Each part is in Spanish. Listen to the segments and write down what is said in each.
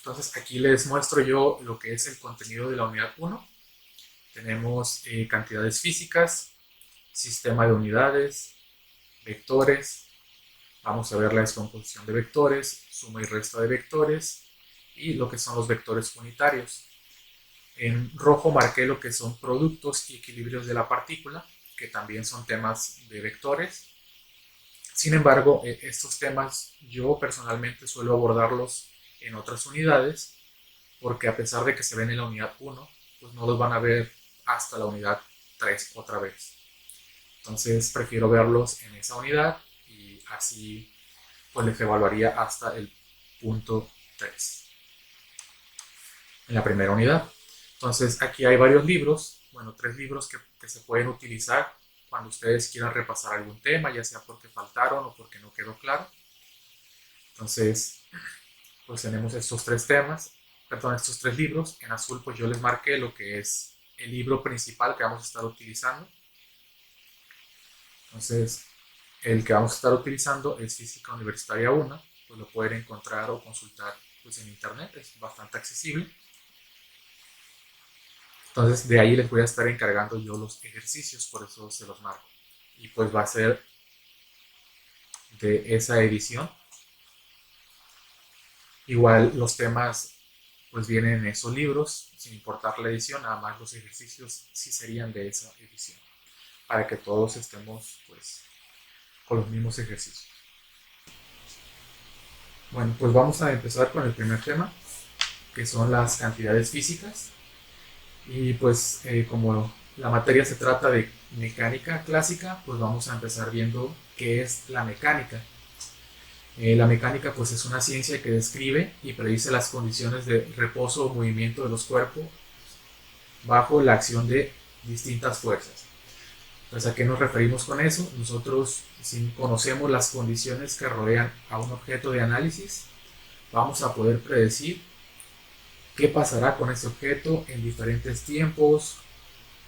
Entonces aquí les muestro yo lo que es el contenido de la unidad 1. Tenemos cantidades físicas, sistema de unidades, vectores. Vamos a ver la descomposición de vectores, suma y resta de vectores y lo que son los vectores unitarios. En rojo marqué lo que son productos y equilibrios de la partícula, que también son temas de vectores. Sin embargo, estos temas yo personalmente suelo abordarlos en otras unidades, porque a pesar de que se ven en la unidad 1, pues no los van a ver hasta la unidad 3 otra vez. Entonces prefiero verlos en esa unidad y así pues les evaluaría hasta el punto 3 en la primera unidad. Entonces aquí hay varios libros, bueno, 3 libros que se pueden utilizar cuando ustedes quieran repasar algún tema, ya sea porque faltaron o porque no quedó claro. Entonces, pues tenemos estos 3 temas, perdón, estos 3 libros. En azul pues yo les marqué lo que es el libro principal que vamos a estar utilizando. Entonces, el que vamos a estar utilizando es Física Universitaria 1, pues lo pueden encontrar o consultar pues en internet, es bastante accesible. Entonces de ahí les voy a estar encargando yo los ejercicios, por eso se los marco. Y pues va a ser de esa edición. Igual los temas pues vienen en esos libros, sin importar la edición, nada más los ejercicios sí serían de esa edición, para que todos estemos pues con los mismos ejercicios. Bueno, pues vamos a empezar con el primer tema, que son las cantidades físicas. Y pues como la materia se trata de mecánica clásica, pues vamos a empezar viendo qué es la mecánica. La mecánica pues es una ciencia que describe y predice las condiciones de reposo o movimiento de los cuerpos bajo la acción de distintas fuerzas. Entonces, ¿a qué nos referimos con eso? Nosotros, si conocemos las condiciones que rodean a un objeto de análisis, vamos a poder predecir qué pasará con ese objeto en diferentes tiempos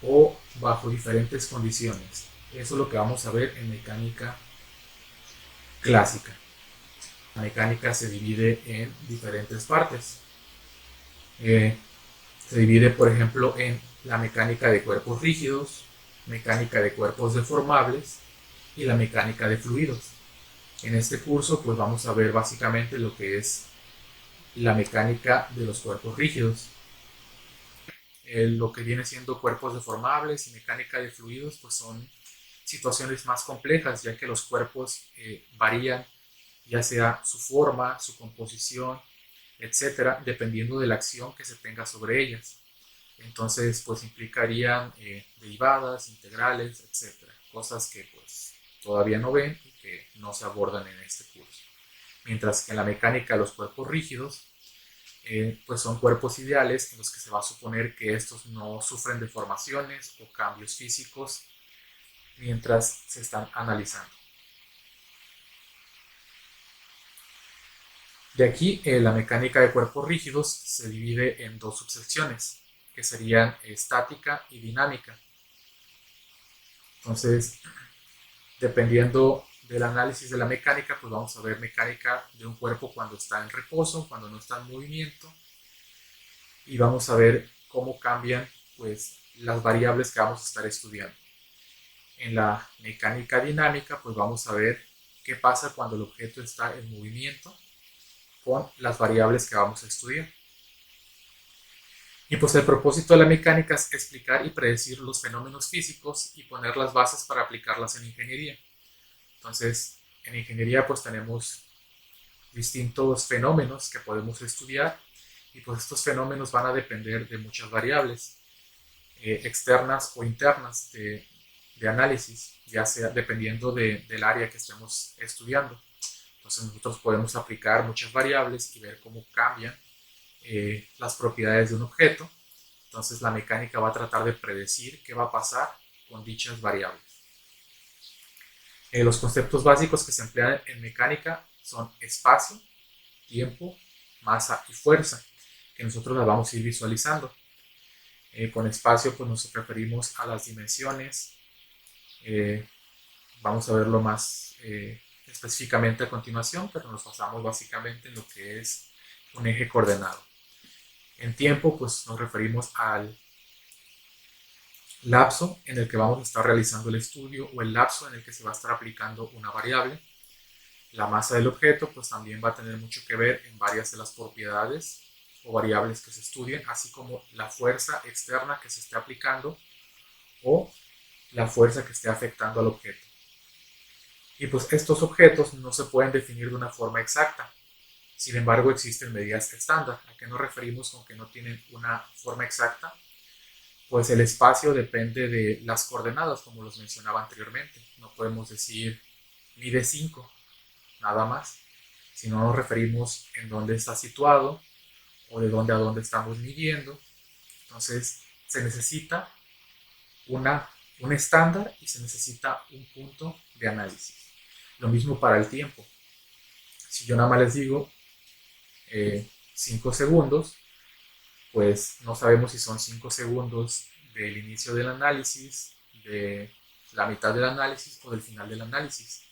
o bajo diferentes condiciones. Eso es lo que vamos a ver en mecánica clásica. La mecánica se divide en diferentes partes. Se divide, por ejemplo, en la mecánica de cuerpos rígidos, mecánica de cuerpos deformables y la mecánica de fluidos. En este curso, pues vamos a ver básicamente lo que es la mecánica de los cuerpos rígidos. Lo que viene siendo cuerpos deformables y mecánica de fluidos, pues son situaciones más complejas, ya que los cuerpos varían, ya sea su forma, su composición, etcétera, dependiendo de la acción que se tenga sobre ellas. Entonces, pues implicarían derivadas, integrales, etcétera, cosas que pues todavía no ven y que no se abordan en este curso. Mientras que en la mecánica de los cuerpos rígidos, pues son cuerpos ideales en los que se va a suponer que estos no sufren deformaciones o cambios físicos mientras se están analizando. De aquí, la mecánica de cuerpos rígidos se divide en 2 subsecciones, que serían estática y dinámica. Entonces, dependiendo del análisis de la mecánica, pues vamos a ver mecánica de un cuerpo cuando está en reposo, cuando no está en movimiento, y vamos a ver cómo cambian pues las variables que vamos a estar estudiando. En la mecánica dinámica, pues vamos a ver qué pasa cuando el objeto está en movimiento con las variables que vamos a estudiar. Y pues el propósito de la mecánica es explicar y predecir los fenómenos físicos y poner las bases para aplicarlas en ingeniería. Entonces, en ingeniería pues tenemos distintos fenómenos que podemos estudiar y pues estos fenómenos van a depender de muchas variables externas o internas de análisis, ya sea dependiendo del área que estemos estudiando. Entonces nosotros podemos aplicar muchas variables y ver cómo cambian las propiedades de un objeto. Entonces la mecánica va a tratar de predecir qué va a pasar con dichas variables. Los conceptos básicos que se emplean en mecánica son espacio, tiempo, masa y fuerza, que nosotros las vamos a ir visualizando. Con espacio pues nos referimos a las dimensiones. Vamos a verlo más específicamente a continuación, pero nos basamos básicamente en lo que es un eje coordenado. En tiempo, pues nos referimos al lapso en el que vamos a estar realizando el estudio o el lapso en el que se va a estar aplicando una variable. La masa del objeto pues también va a tener mucho que ver en varias de las propiedades o variables que se estudien, así como la fuerza externa que se esté aplicando o la fuerza que esté afectando al objeto. Y pues estos objetos no se pueden definir de una forma exacta. Sin embargo, existen medidas estándar. ¿A qué nos referimos con que no tienen una forma exacta? Pues el espacio depende de las coordenadas, como los mencionaba anteriormente. No podemos decir mide 5, nada más. Si no nos referimos en dónde está situado o de dónde a dónde estamos midiendo. Entonces se necesita un estándar y se necesita un punto de análisis. Lo mismo para el tiempo. Si yo nada más les digo 5 segundos, pues no sabemos si son 5 segundos del inicio del análisis, de la mitad del análisis o del final del análisis.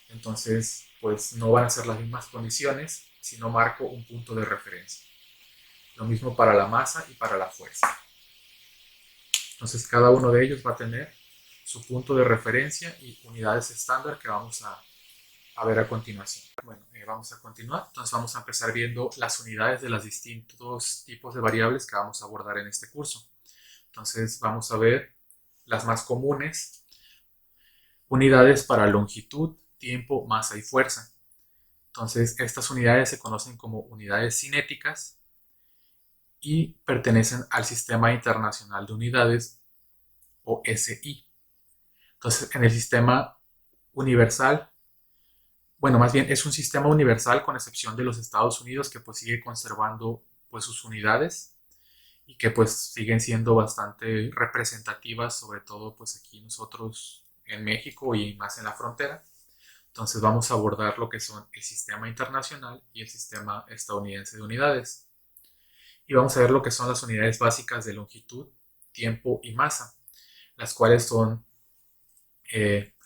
Entonces, pues no van a ser las mismas condiciones si no marco un punto de referencia. Lo mismo para la masa y para la fuerza. Entonces, cada uno de ellos va a tener su punto de referencia y unidades estándar que vamos a ver a continuación. Bueno, vamos a continuar. Entonces vamos a empezar viendo las unidades de los distintos tipos de variables que vamos a abordar en este curso. Entonces vamos a ver las más comunes. Unidades para longitud, tiempo, masa y fuerza. Entonces estas unidades se conocen como unidades cinéticas y pertenecen al Sistema Internacional de Unidades o SI. Entonces en el sistema universal, bueno, más bien es un sistema universal con excepción de los Estados Unidos que pues sigue conservando pues sus unidades y que pues siguen siendo bastante representativas, sobre todo pues aquí nosotros en México y más en la frontera. Entonces vamos a abordar lo que son el sistema internacional y el sistema estadounidense de unidades. Y vamos a ver lo que son las unidades básicas de longitud, tiempo y masa, las cuales son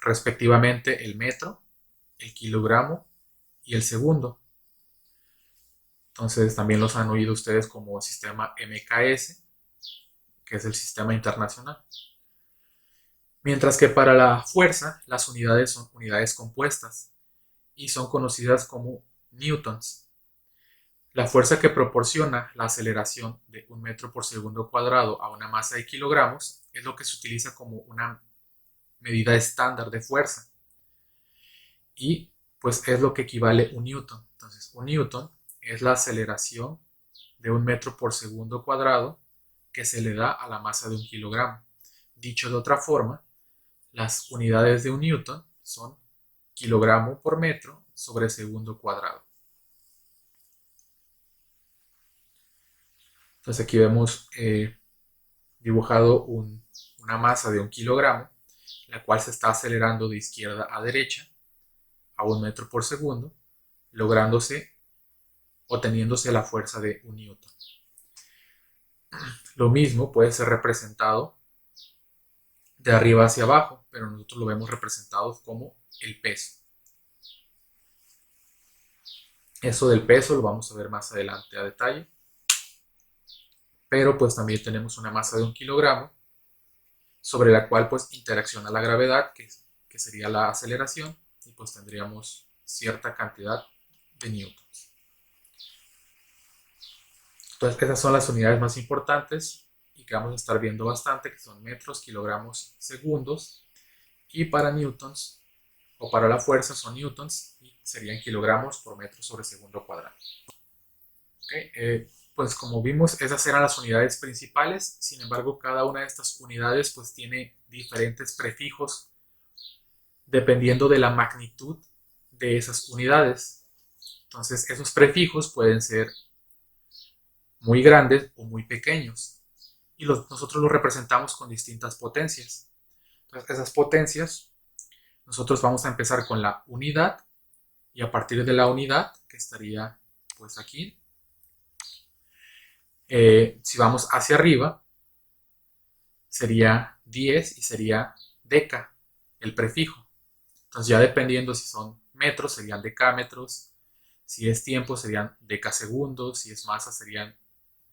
respectivamente el metro, el kilogramo y el segundo. Entonces también los han oído ustedes como sistema MKS, que es el sistema internacional. Mientras que para la fuerza, las unidades son unidades compuestas y son conocidas como newtons. La fuerza que proporciona la aceleración de 1 metro por segundo cuadrado a una masa de kilogramos es lo que se utiliza como una medida estándar de fuerza. Y pues es lo que equivale a un newton. Entonces, un newton es la aceleración de 1 metro por segundo cuadrado que se le da a la masa de 1 kilogramo. Dicho de otra forma, las unidades de un newton son kilogramo por metro sobre segundo cuadrado. Entonces aquí vemos dibujado una masa de 1 kilogramo, la cual se está acelerando de izquierda a derecha a 1 metro por segundo, lográndose o teniéndose la fuerza de 1 newton. Lo mismo puede ser representado de arriba hacia abajo, pero nosotros lo vemos representado como el peso. Eso del peso lo vamos a ver más adelante a detalle. Pero pues también tenemos una masa de 1 kilogramo sobre la cual pues interacciona la gravedad, que sería la aceleración, y pues tendríamos cierta cantidad de newtons. Entonces esas son las unidades más importantes y que vamos a estar viendo bastante, que son metros, kilogramos, segundos, y para newtons o para la fuerza son newtons y serían kilogramos por metro sobre segundo cuadrado. Pues como vimos, esas eran las unidades principales. Sin embargo, cada una de estas unidades pues tiene diferentes prefijos dependiendo de la magnitud de esas unidades. Entonces esos prefijos pueden ser muy grandes o muy pequeños y nosotros los representamos con distintas potencias. Entonces esas potencias, nosotros vamos a empezar con la unidad y a partir de la unidad, que estaría pues aquí, si vamos hacia arriba, sería 10 y sería deca, el prefijo. Entonces ya dependiendo si son metros, serían decámetros, si es tiempo, serían decasegundos, si es masa, serían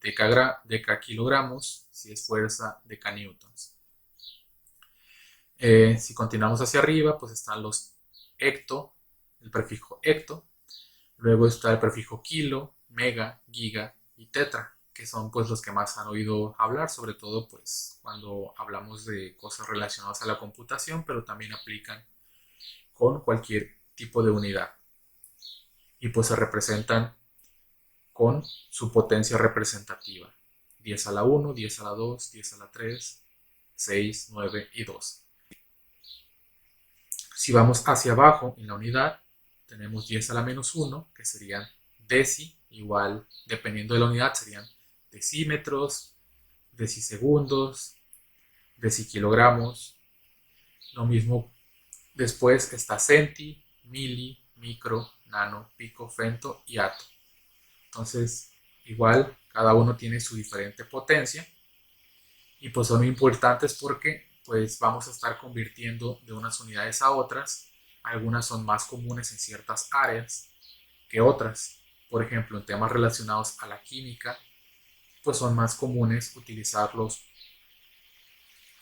decakilogramos, si es fuerza, decanewtons. Si continuamos hacia arriba, pues están los hecto, el prefijo hecto. Luego está el prefijo kilo, mega, giga y tetra, que son pues los que más han oído hablar, sobre todo pues cuando hablamos de cosas relacionadas a la computación, pero también aplican con cualquier tipo de unidad. Y pues se representan con su potencia representativa. 10 a la 1, 10 a la 2, 10 a la 3, 6, 9 y 2. Si vamos hacia abajo en la unidad, tenemos 10 a la menos 1, que serían deci, igual, dependiendo de la unidad, serían decímetros, decisegundos, decikilogramos. Lo mismo después está centi, mili, micro, nano, pico, femto y ato. Entonces, igual, cada uno tiene su diferente potencia y pues son importantes porque pues vamos a estar convirtiendo de unas unidades a otras. Algunas son más comunes en ciertas áreas que otras. Por ejemplo, en temas relacionados a la química, pues son más comunes utilizar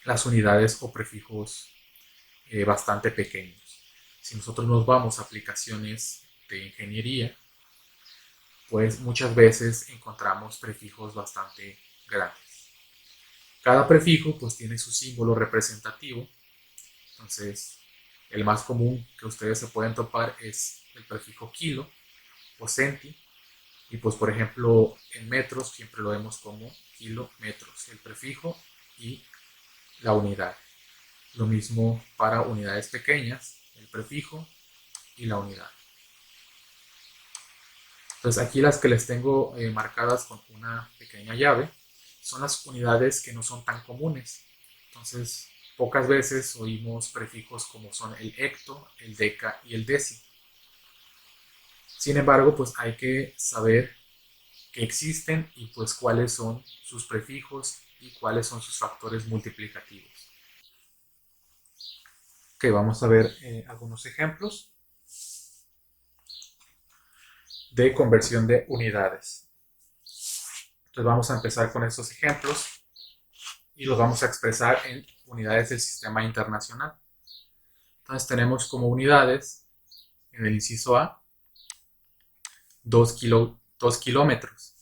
las unidades o prefijos bastante pequeños. Si nosotros nos vamos a aplicaciones de ingeniería, pues muchas veces encontramos prefijos bastante grandes. Cada prefijo pues tiene su símbolo representativo. Entonces, el más común que ustedes se pueden topar es el prefijo kilo o centi. Y pues por ejemplo en metros siempre lo vemos como kilómetros, el prefijo y la unidad. Lo mismo para unidades pequeñas, el prefijo y la unidad. Entonces aquí las que les tengo marcadas con una pequeña llave son las unidades que no son tan comunes. Entonces pocas veces oímos prefijos como son el hecto, el deca y el deci. Sin embargo, pues hay que saber que existen y pues cuáles son sus prefijos y cuáles son sus factores multiplicativos. Ok, vamos a ver algunos ejemplos de conversión de unidades. Entonces vamos a empezar con estos ejemplos y los vamos a expresar en unidades del sistema internacional. Entonces tenemos como unidades en el inciso A 2 kilómetros.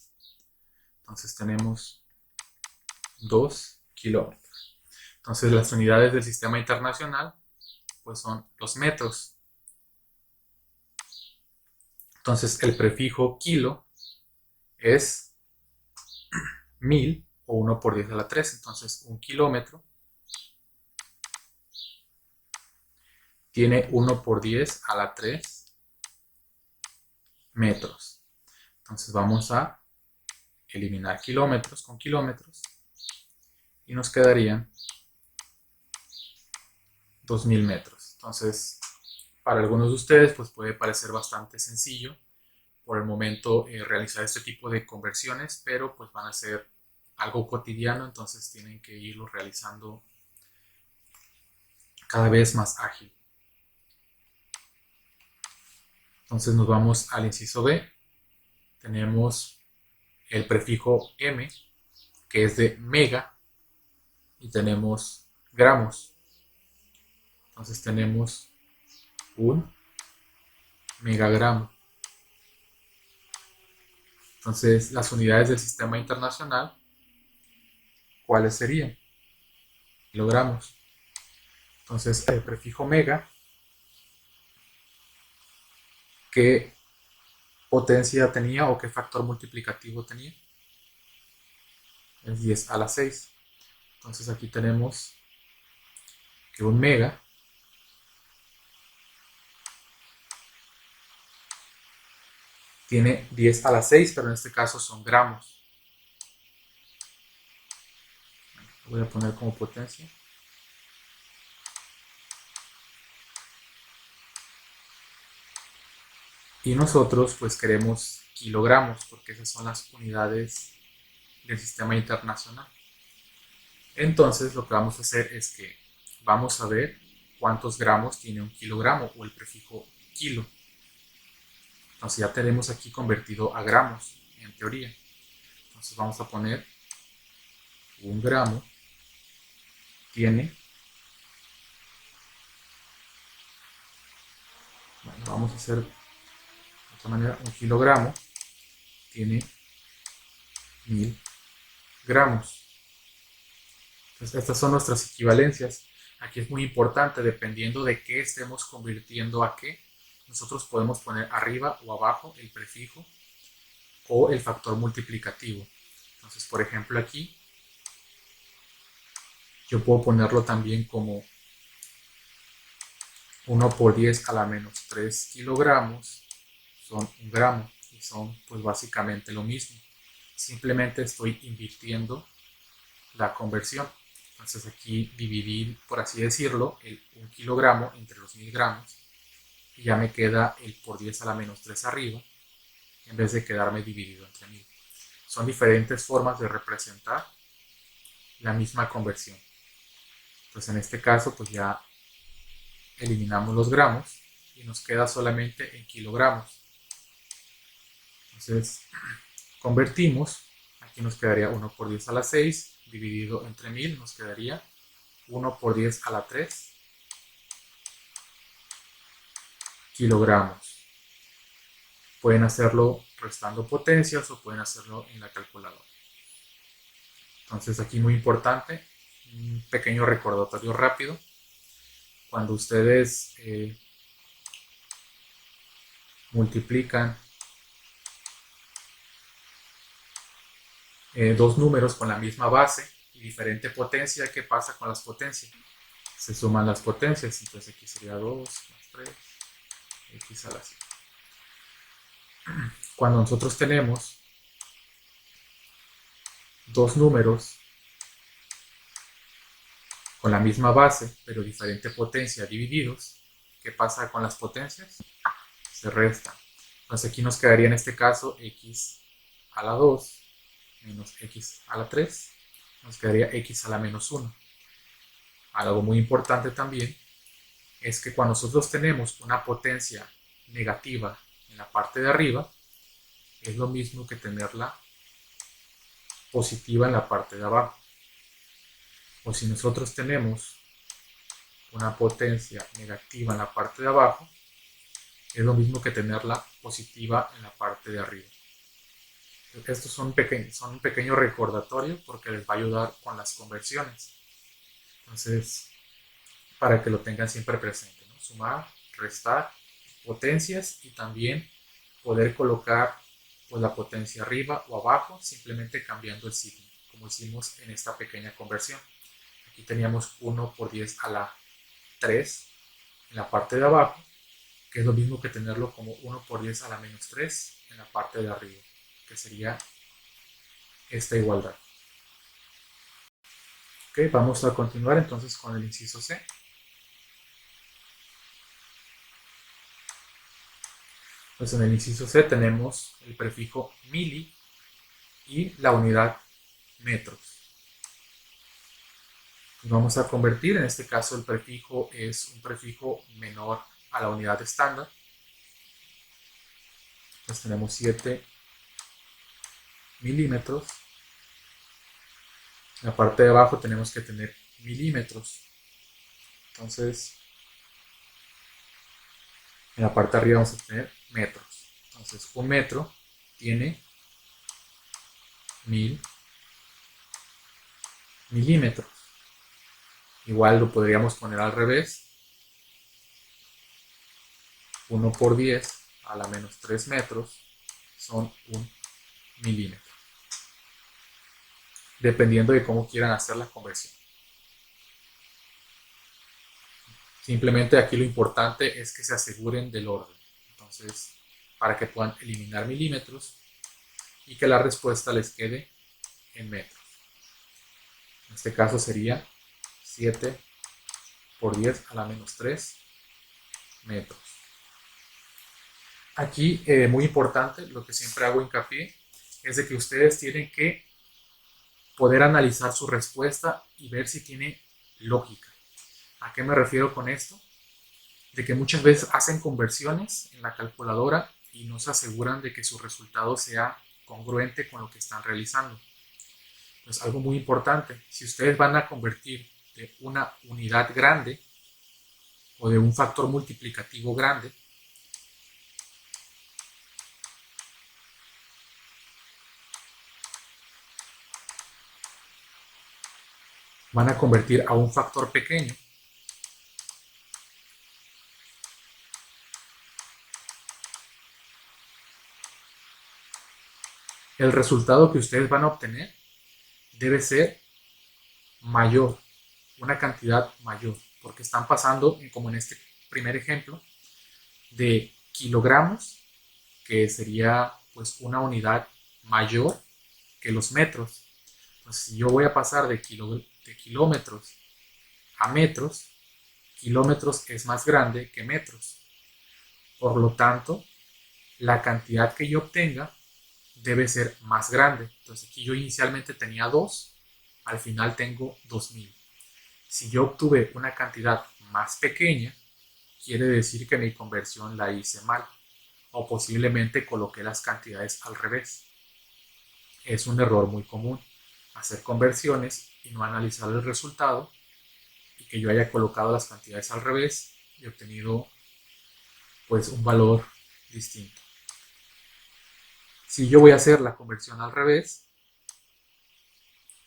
Entonces tenemos 2 kilómetros. Entonces las unidades del sistema internacional pues son los metros. Entonces el prefijo kilo es 1000 o 1 por 10 a la 3. Entonces un kilómetro tiene 1 por 10 a la 3 metros. Entonces vamos a eliminar kilómetros con kilómetros y nos quedarían 2000 metros. Entonces, para algunos de ustedes pues puede parecer bastante sencillo por el momento realizar este tipo de conversiones, pero pues van a ser algo cotidiano, entonces tienen que irlo realizando cada vez más ágil. Entonces nos vamos al inciso B. Tenemos el prefijo M, que es de mega, y tenemos gramos. Entonces tenemos un megagramo. Entonces las unidades del sistema internacional, ¿cuáles serían? Kilogramos. Entonces el prefijo mega, ¿qué potencia tenía o qué factor multiplicativo tenía? Es 10 a la 6. Entonces aquí tenemos que un mega tiene 10 a la 6, pero en este caso son gramos. Lo voy a poner como potencia. Y nosotros pues queremos kilogramos, porque esas son las unidades del sistema internacional. Entonces lo que vamos a hacer es que vamos a ver cuántos gramos tiene un kilogramo o el prefijo kilo. Entonces ya tenemos aquí convertido a gramos, en teoría. Entonces vamos a poner 1 gramo tiene, bueno, vamos a hacer de otra manera, 1 kilogramo tiene 1000 gramos. Entonces estas son nuestras equivalencias. Aquí es muy importante, dependiendo de qué estemos convirtiendo a qué, nosotros podemos poner arriba o abajo el prefijo o el factor multiplicativo. Entonces, por ejemplo, aquí yo puedo ponerlo también como 1 por 10 a la menos 3 kilogramos son 1 gramo y son pues básicamente lo mismo. Simplemente estoy invirtiendo la conversión. Entonces aquí dividí, por así decirlo, el 1 kilogramo entre los 1000 gramos y ya me queda el por 10 a la menos 3 arriba en vez de quedarme dividido entre 1000. Son diferentes formas de representar la misma conversión. Entonces en este caso pues ya eliminamos los gramos y nos queda solamente en kilogramos. Entonces convertimos, aquí nos quedaría 1 por 10 a la 6 dividido entre 1000, nos quedaría 1 por 10 a la 3 kilogramos. Pueden hacerlo restando potencias o pueden hacerlo en la calculadora. Entonces aquí muy importante, un pequeño recordatorio rápido. Cuando ustedes multiplican dos números con la misma base y diferente potencia, ¿qué pasa con las potencias? Se suman las potencias, entonces aquí sería 2 más 3, x a la 7. Cuando nosotros tenemos dos números con la misma base, pero diferente potencia divididos, ¿qué pasa con las potencias? Se restan. Entonces aquí nos quedaría en este caso x a la 2 menos x a la 3, nos quedaría x a la menos 1. Algo muy importante también es que cuando nosotros tenemos una potencia negativa en la parte de arriba, es lo mismo que tenerla positiva en la parte de abajo. O si nosotros tenemos una potencia negativa en la parte de abajo, es lo mismo que tenerla positiva en la parte de arriba. Estos son un pequeño recordatorio porque les va a ayudar con las conversiones. Entonces, para que lo tengan siempre presente, ¿no? Sumar, restar potencias y también poder colocar pues, la potencia arriba o abajo simplemente cambiando el signo, como hicimos en esta pequeña conversión. Aquí teníamos 1 por 10 a la 3 en la parte de abajo, que es lo mismo que tenerlo como 1 por 10 a la menos 3 en la parte de arriba, que sería esta igualdad. Ok, vamos a continuar entonces con el inciso C. Pues en el inciso C tenemos el prefijo mili y la unidad metros. Pues vamos a convertir, en este caso el prefijo es un prefijo menor a la unidad estándar. Pues tenemos 7 milímetros. En la parte de abajo tenemos que tener milímetros. Entonces, en la parte de arriba vamos a tener metros. Entonces, un metro tiene 1000 milímetros. Igual lo podríamos poner al revés. 1 por 10 a la menos 3 metros son 1 milímetro. Dependiendo de cómo quieran hacer la conversión. Simplemente aquí lo importante es que se aseguren del orden. Entonces, para que puedan eliminar milímetros y que la respuesta les quede en metros. En este caso sería 7 por 10 a la menos 3 metros. Aquí, muy importante, lo que siempre hago hincapié es de que ustedes tienen que poder analizar su respuesta y ver si tiene lógica. ¿A qué me refiero con esto? De que muchas veces hacen conversiones en la calculadora y no se aseguran de que su resultado sea congruente con lo que están realizando. Entonces, algo muy importante, si ustedes van a convertir de una unidad grande o de un factor multiplicativo grande, van a convertir a un factor pequeño, el resultado que ustedes van a obtener debe ser mayor, una cantidad mayor, porque están pasando, como en este primer ejemplo, de kilogramos, que sería pues una unidad mayor que los metros. Entonces, si yo voy a pasar de kilómetros a metros, kilómetros es más grande que metros. Por lo tanto, la cantidad que yo obtenga debe ser más grande. Entonces, aquí yo inicialmente tenía 2, al final tengo 2000. Si yo obtuve una cantidad más pequeña, quiere decir que mi conversión la hice mal o posiblemente coloqué las cantidades al revés. Es un error muy común hacer conversiones y no analizar el resultado y que yo haya colocado las cantidades al revés y obtenido pues un valor distinto. Si yo voy a hacer la conversión al revés,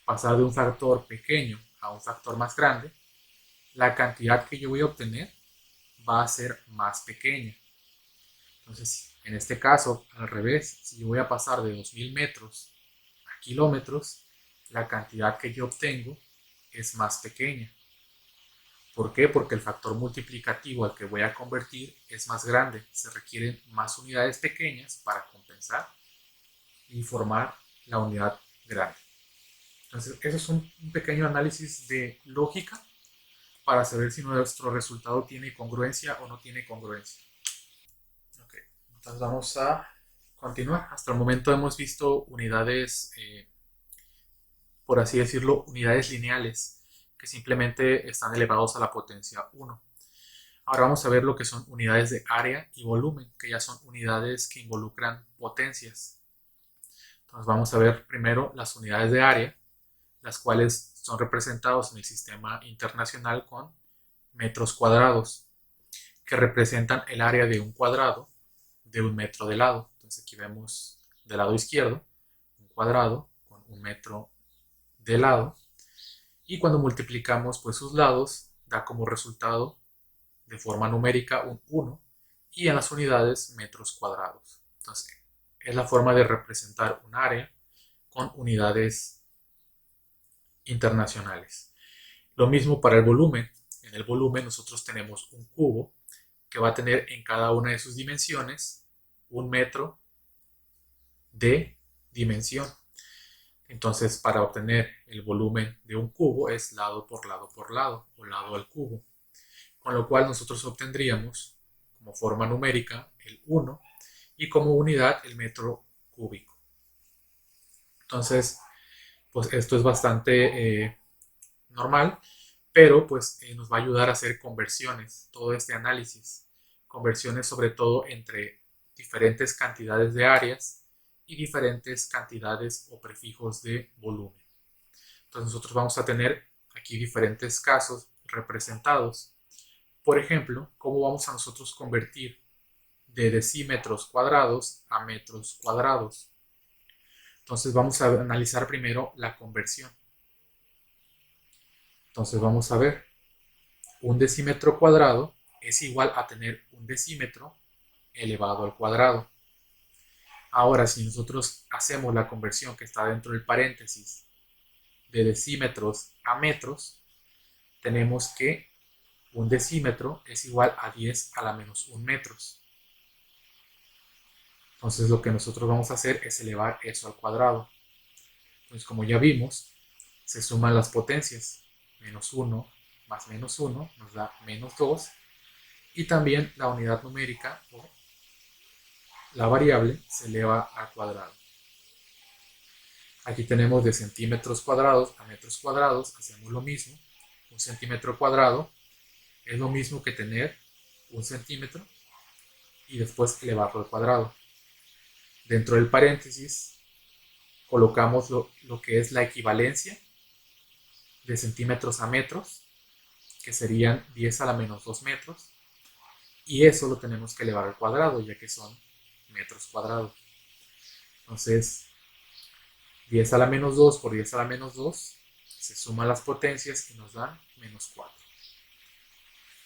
pasar de un factor pequeño a un factor más grande, la cantidad que yo voy a obtener va a ser más pequeña. Entonces, en este caso, al revés, si yo voy a pasar de 2000 metros a kilómetros, la cantidad que yo obtengo es más pequeña. ¿Por qué? Porque el factor multiplicativo al que voy a convertir es más grande. Se requieren más unidades pequeñas para compensar y formar la unidad grande. Entonces, eso es un pequeño análisis de lógica para saber si nuestro resultado tiene congruencia o no tiene congruencia. Okay. Entonces vamos a continuar. Hasta el momento hemos visto unidades, por así decirlo, unidades lineales, que simplemente están elevados a la potencia 1. Ahora vamos a ver lo que son unidades de área y volumen, que ya son unidades que involucran potencias. Entonces vamos a ver primero las unidades de área, las cuales son representados en el sistema internacional con metros cuadrados, que representan el área de un cuadrado de un metro de lado. Entonces aquí vemos del lado izquierdo un cuadrado con un metro de lado, y cuando multiplicamos pues sus lados da como resultado de forma numérica un 1 y en las unidades metros cuadrados. Entonces es la forma de representar un área con unidades internacionales. Lo mismo para el volumen. En el volumen nosotros tenemos un cubo que va a tener en cada una de sus dimensiones un metro de dimensión. Entonces, para obtener el volumen de un cubo es lado por lado por lado, o lado al cubo. Con lo cual nosotros obtendríamos como forma numérica el 1 y como unidad el metro cúbico. Entonces, pues esto es bastante normal, pero pues nos va a ayudar a hacer conversiones, todo este análisis. Conversiones sobre todo entre diferentes cantidades de áreas y diferentes cantidades o prefijos de volumen. Entonces nosotros vamos a tener aquí diferentes casos representados. Por ejemplo, ¿cómo vamos a nosotros convertir de decímetros cuadrados a metros cuadrados? Entonces vamos a analizar primero la conversión. Entonces vamos a ver, un decímetro cuadrado es igual a tener un decímetro elevado al cuadrado. Ahora, si nosotros hacemos la conversión que está dentro del paréntesis de decímetros a metros, tenemos que un decímetro es igual a 10 a la menos 1 metros. Entonces lo que nosotros vamos a hacer es elevar eso al cuadrado. Entonces, como ya vimos, se suman las potencias. Menos 1 más menos 1 nos da menos 2. Y también la unidad numérica o la variable se eleva al cuadrado. Aquí tenemos de centímetros cuadrados a metros cuadrados, hacemos lo mismo. Un centímetro cuadrado es lo mismo que tener un centímetro y después elevarlo al cuadrado. Dentro del paréntesis colocamos lo que es la equivalencia de centímetros a metros, que serían 10 a la menos 2 metros, y eso lo tenemos que elevar al cuadrado, ya que son metros cuadrados. Entonces, 10 a la menos 2 por 10 a la menos 2, se suman las potencias y nos dan menos 4.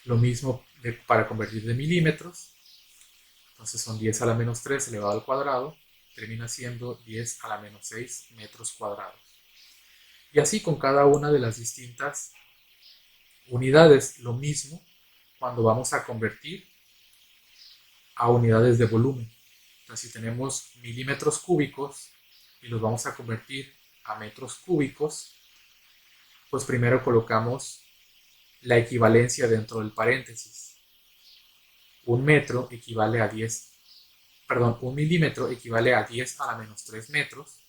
Lo mismo para convertir de milímetros. Entonces son 10 a la menos 3 elevado al cuadrado, termina siendo 10 a la menos 6 metros cuadrados. Y así con cada una de las distintas unidades, lo mismo cuando vamos a convertir a unidades de volumen. Entonces si tenemos milímetros cúbicos y los vamos a convertir a metros cúbicos, pues primero colocamos la equivalencia dentro del paréntesis. Un metro equivale a 10, perdón, un milímetro equivale a 10 a la menos 3 metros.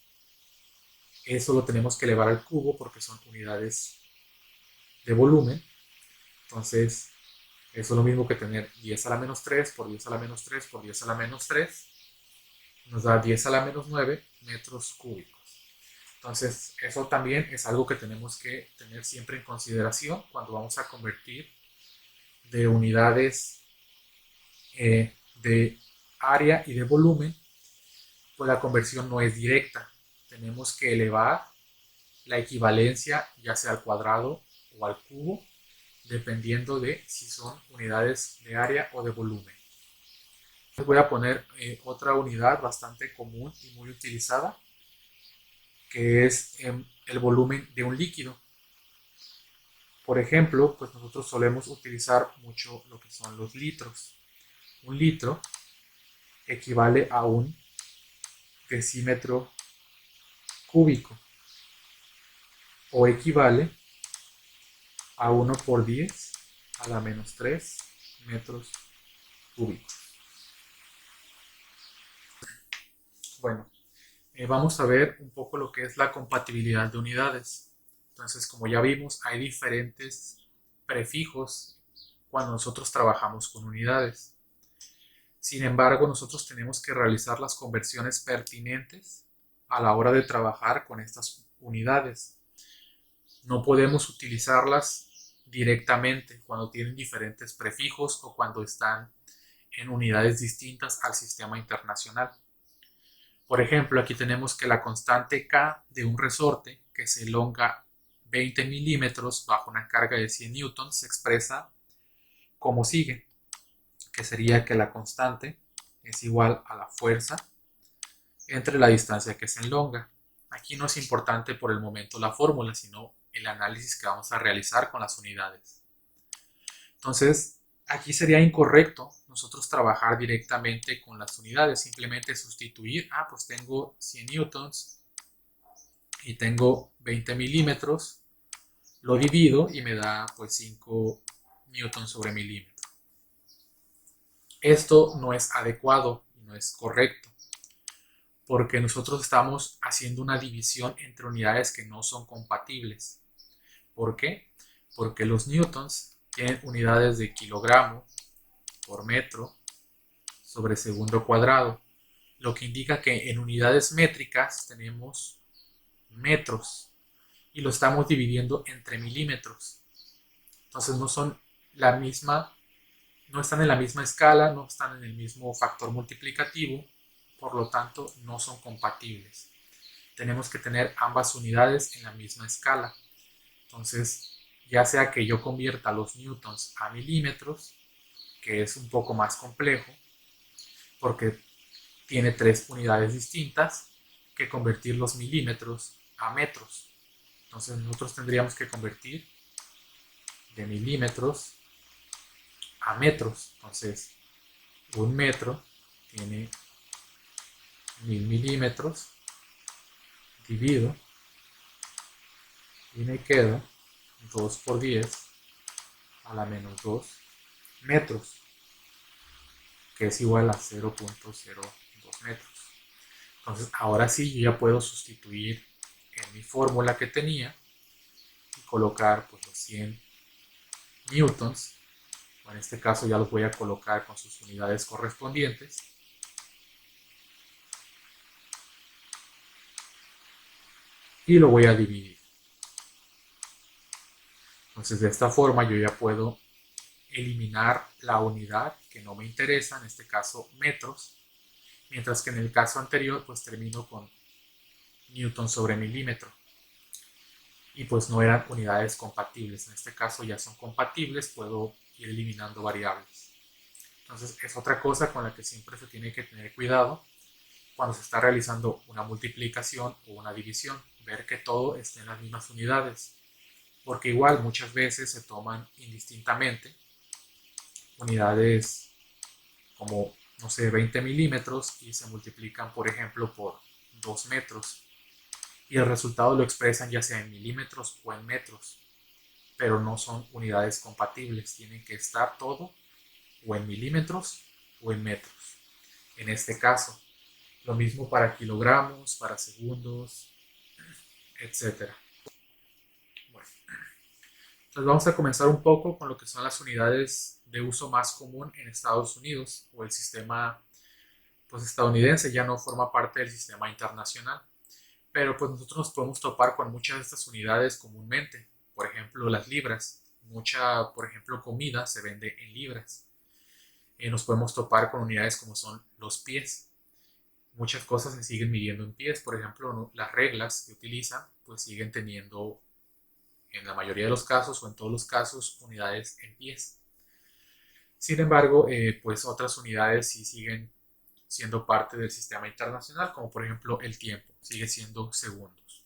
Eso lo tenemos que elevar al cubo porque son unidades de volumen. Entonces, eso es lo mismo que tener 10 a la menos 3 por 10 a la menos 3 por 10 a la menos 3. Nos da 10 a la menos 9 metros cúbicos. Entonces, eso también es algo que tenemos que tener siempre en consideración cuando vamos a convertir de unidades de área y de volumen. Pues la conversión no es directa. Tenemos que elevar la equivalencia ya sea al cuadrado o al cubo, dependiendo de si son unidades de área o de volumen. Les voy a poner otra unidad bastante común y muy utilizada, que es el volumen de un líquido. Por ejemplo, pues nosotros solemos utilizar mucho lo que son los litros. Un litro equivale a un decímetro cúbico o equivale a 1 por 10 a la menos 3 metros cúbicos. Bueno, vamos a ver un poco lo que es la compatibilidad de unidades. Entonces, como ya vimos, hay diferentes prefijos cuando nosotros trabajamos con unidades. Sin embargo, nosotros tenemos que realizar las conversiones pertinentes a la hora de trabajar con estas unidades. No podemos utilizarlas directamente cuando tienen diferentes prefijos o cuando están en unidades distintas al sistema internacional. Por ejemplo, aquí tenemos que la constante K de un resorte que se elonga 20 milímetros bajo una carga de 100 newtons se expresa como sigue, que sería que la constante es igual a la fuerza entre la distancia que se elonga. Aquí no es importante por el momento la fórmula, sino el análisis que vamos a realizar con las unidades. Entonces, aquí sería incorrecto nosotros trabajar directamente con las unidades, simplemente sustituir, pues tengo 100 newtons y tengo 20 milímetros, lo divido y me da pues 5 newtons sobre milímetro. Esto no es adecuado y no es correcto, porque nosotros estamos haciendo una división entre unidades que no son compatibles. ¿Por qué? Porque los newtons tienen unidades de kilogramo por metro sobre segundo cuadrado, lo que indica que en unidades métricas tenemos metros y lo estamos dividiendo entre milímetros. Entonces no son la misma, no están en la misma escala, no están en el mismo factor multiplicativo, por lo tanto no son compatibles. Tenemos que tener ambas unidades en la misma escala. Entonces, ya sea que yo convierta los newtons a milímetros, que es un poco más complejo, porque tiene 3 unidades distintas, que convertir los milímetros a metros. Entonces nosotros tendríamos que convertir de milímetros a metros. Entonces, un metro tiene 1000 milímetros, divido y me queda 2 por 10 a la menos 2 metros, que es igual a 0.02 metros. Entonces, ahora sí yo ya puedo sustituir en mi fórmula que tenía y colocar pues, los 100 newtons. En este caso ya los voy a colocar con sus unidades correspondientes. y lo voy a dividir. Entonces de esta forma yo ya puedo eliminar la unidad que no me interesa, en este caso metros, mientras que en el caso anterior pues termino con newton sobre milímetro y pues no eran unidades compatibles. En este caso ya son compatibles, puedo ir eliminando variables. Entonces es otra cosa con la que siempre se tiene que tener cuidado cuando se está realizando una multiplicación o una división, ver que todo esté en las mismas unidades, porque igual muchas veces se toman indistintamente unidades como, no sé, 20 milímetros y se multiplican, por ejemplo, por 2 metros y el resultado lo expresan ya sea en milímetros o en metros, pero no son unidades compatibles, tienen que estar todo o en milímetros o en metros. En este caso, lo mismo para kilogramos, para segundos, etcétera. Bueno, entonces vamos a comenzar un poco con lo que son las unidades de uso más común en Estados Unidos o el sistema pues estadounidense, ya no forma parte del sistema internacional, pero pues nosotros nos podemos topar con muchas de estas unidades comúnmente, por ejemplo las libras, mucha por ejemplo comida se vende en libras. Nos podemos topar con unidades como son los pies, muchas cosas se siguen midiendo en pies, por ejemplo ¿no? Las reglas que utilizan pues siguen teniendo en la mayoría de los casos o en todos los casos unidades en pies. Sin embargo, pues otras unidades sí siguen siendo parte del sistema internacional, como por ejemplo el tiempo, sigue siendo segundos.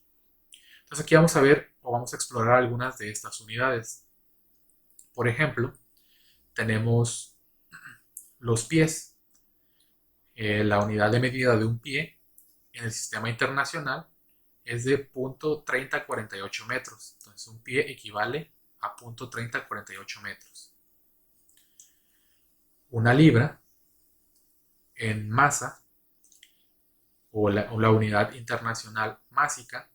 Entonces aquí vamos a ver o vamos a explorar algunas de estas unidades. Por ejemplo, tenemos los pies. La unidad de medida de un pie en el sistema internacional es de 0.3048 metros. Entonces un pie equivale a 0.3048 metros. Una libra en masa o la unidad internacional másica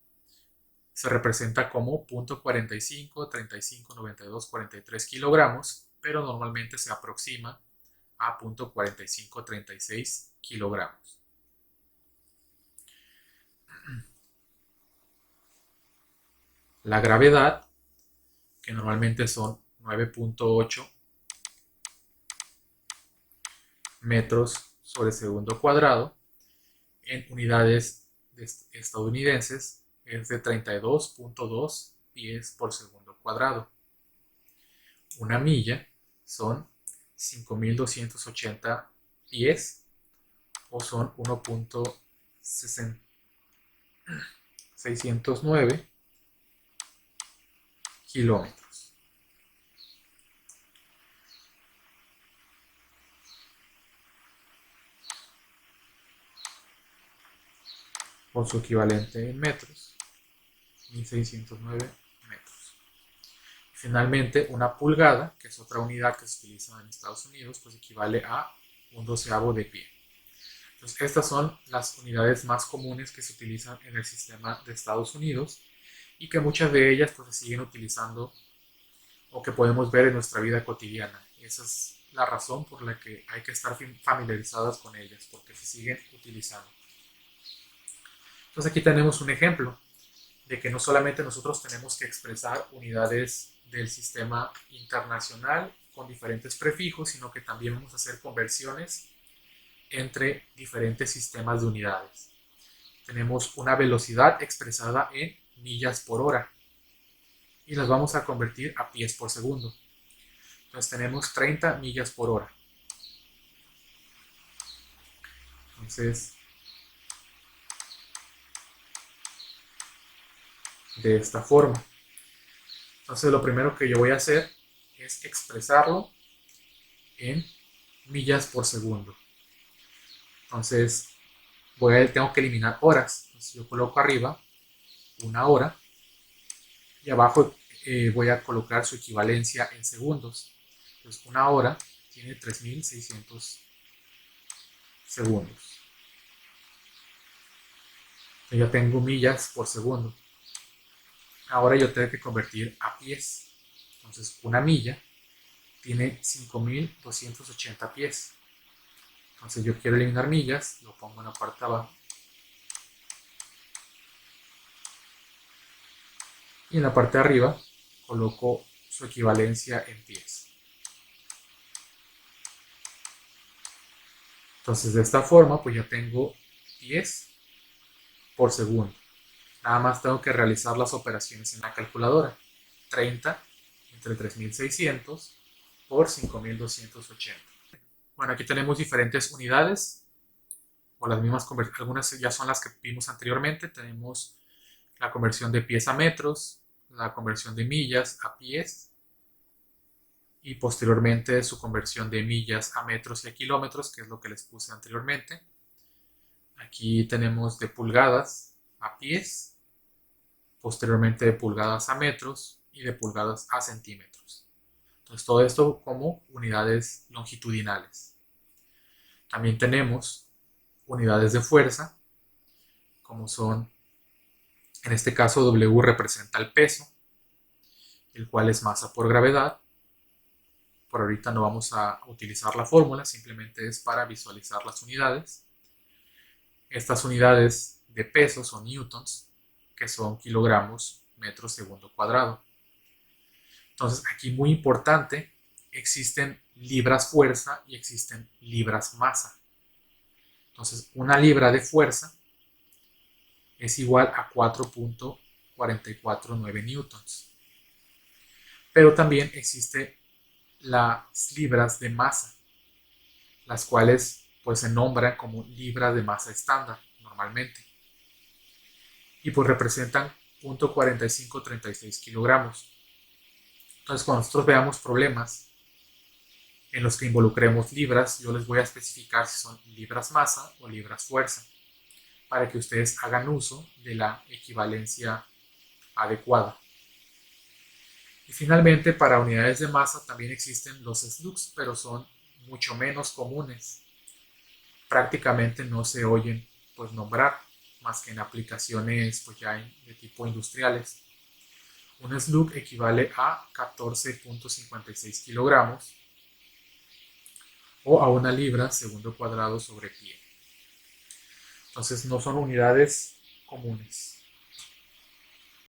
se representa como 0.45, 35, 92, 43 kilogramos, pero normalmente se aproxima a 0.45, 36 kilogramos. La gravedad, que normalmente son 9.8 metros sobre segundo cuadrado, en unidades estadounidenses es de 32.2 pies por segundo cuadrado. Una milla son 5.280 pies o son 1.609 kilómetros. Con su equivalente en metros, 1.609 metros. Finalmente, una pulgada, que es otra unidad que se utiliza en Estados Unidos, pues equivale a un doceavo de pie. Entonces, estas son las unidades más comunes que se utilizan en el sistema de Estados Unidos y que muchas de ellas pues, se siguen utilizando o que podemos ver en nuestra vida cotidiana. Esa es la razón por la que hay que estar familiarizadas con ellas, porque se siguen utilizando. Entonces aquí tenemos un ejemplo de que no solamente nosotros tenemos que expresar unidades del sistema internacional con diferentes prefijos, sino que también vamos a hacer conversiones entre diferentes sistemas de unidades. Tenemos una velocidad expresada en millas por hora y las vamos a convertir a pies por segundo. Entonces tenemos 30 millas por hora. Entonces, de esta forma. Entonces lo primero que yo voy a hacer es expresarlo en millas por segundo. Entonces tengo que eliminar horas. Entonces yo coloco arriba una hora y abajo voy a colocar su equivalencia en segundos. Entonces una hora tiene 3.600 segundos. Entonces ya tengo millas por segundo. Ahora yo tengo que convertir a pies. Entonces una milla tiene 5.280 pies. Entonces yo quiero eliminar millas, lo pongo en la parte de abajo. y en la parte de arriba coloco su equivalencia en pies. Entonces de esta forma pues ya tengo pies por segundo. Nada más tengo que realizar las operaciones en la calculadora. 30 entre 3600 por 5280. Bueno, aquí tenemos diferentes unidades, o las mismas conversiones, algunas ya son las que vimos anteriormente. Tenemos la conversión de pies a metros, la conversión de millas a pies, y posteriormente su conversión de millas a metros y a kilómetros, que es lo que les puse anteriormente. Aquí tenemos de pulgadas a pies, posteriormente de pulgadas a metros y de pulgadas a centímetros. Entonces todo esto como unidades longitudinales. También tenemos unidades de fuerza, como son, en este caso W representa el peso, el cual es masa por gravedad. Por ahorita no vamos a utilizar la fórmula, simplemente es para visualizar las unidades. Estas unidades de peso son newtons, que son kilogramos metro segundo cuadrado. Entonces aquí muy importante, existen libras fuerza y existen libras masa. Entonces una libra de fuerza es igual a 4.449 newtons. Pero también existe las libras de masa, las cuales pues se nombran como libras de masa estándar normalmente, y pues representan 0.4536 kilogramos. Entonces cuando nosotros veamos problemas en los que involucremos libras, yo les voy a especificar si son libras masa o libras fuerza, para que ustedes hagan uso de la equivalencia adecuada. Y finalmente, para unidades de masa también existen los slugs, pero son mucho menos comunes. Prácticamente no se oyen pues nombrar, más que en aplicaciones pues ya de tipo industriales. Un slug equivale a 14.56 kilogramos o a una libra segundo cuadrado sobre pie. Entonces no son unidades comunes.